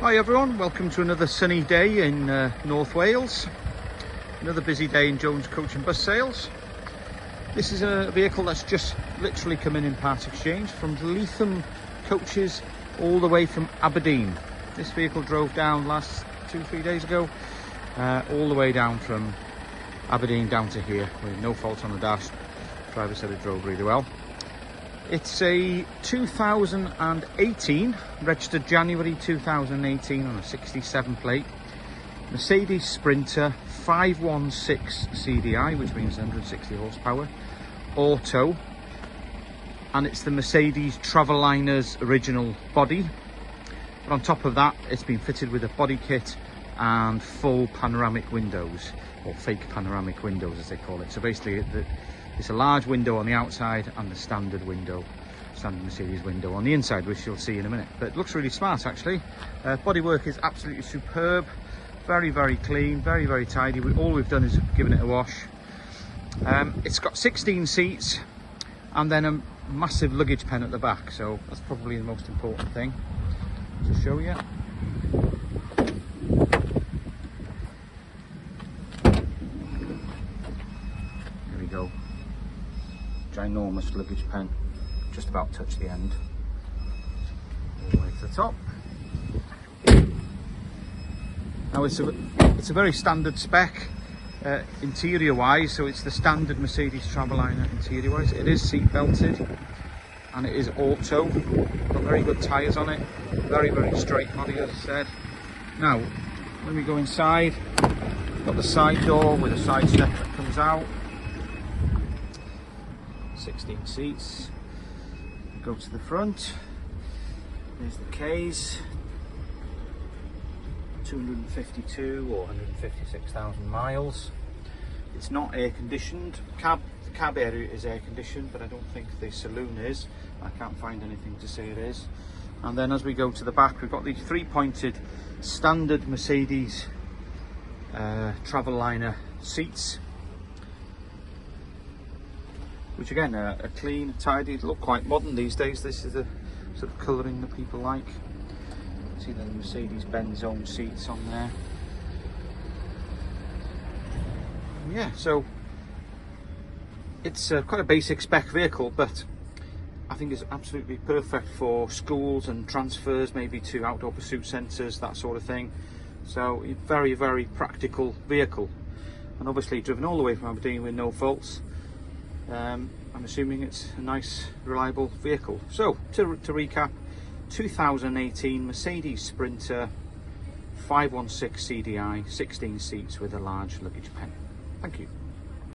Hi everyone, welcome to another sunny day in North Wales. Another busy day in Jones Coach and Bus sales. This is a vehicle that's just literally come in part exchange from Leitham Coaches all the way from Aberdeen. This vehicle drove down last 2-3 days ago, all the way down from Aberdeen down to here with no fault on the dash. Driver said it drove really well. It's a 2018, registered January 2018 on a 67 plate, Mercedes Sprinter 516 CDI, which means 160 horsepower, auto, and it's the Mercedes Traveliner's original body. But on top of that, it's been fitted with a body kit and full panoramic windows, or fake panoramic windows as they call it. So basically it's a large window on the outside and the standard Mercedes window on the inside, which you'll see in a minute. But it looks really smart actually. Bodywork is absolutely superb, very clean, very tidy. All we've done is given it a wash. It's got 16 seats and then a massive luggage pen at the back, so that's probably the most important thing to show you. There we go. Ginormous luggage pen, just about touch the end, all the way to the top. Now it's a very standard spec interior wise, so it's the standard Mercedes Traveliner interior wise. It is seat belted and it is auto, got very good tyres on it, very straight body as I said. Now when we go inside, got the side door with a side step that comes out. 16 seats. Go to the front. There's the case. 252 or 156,000 miles. It's not air conditioned. The cab area is air conditioned, but I don't think the saloon is. I can't find anything to say it is. And then as we go to the back, we've got the three-pointed standard Mercedes Traveliner seats, which again are clean, tidy, look quite modern these days. This is the sort of colouring that people like. See the Mercedes-Benz own seats on there. Yeah, so it's quite a basic spec vehicle, but I think it's absolutely perfect for schools and transfers, maybe to outdoor pursuit centres, that sort of thing. So a very practical vehicle, and obviously driven all the way from Aberdeen with no faults. I'm assuming it's a nice, reliable vehicle. So, to recap, 2018 Mercedes Sprinter 516 CDI, 16 seats with a large luggage pen. Thank you.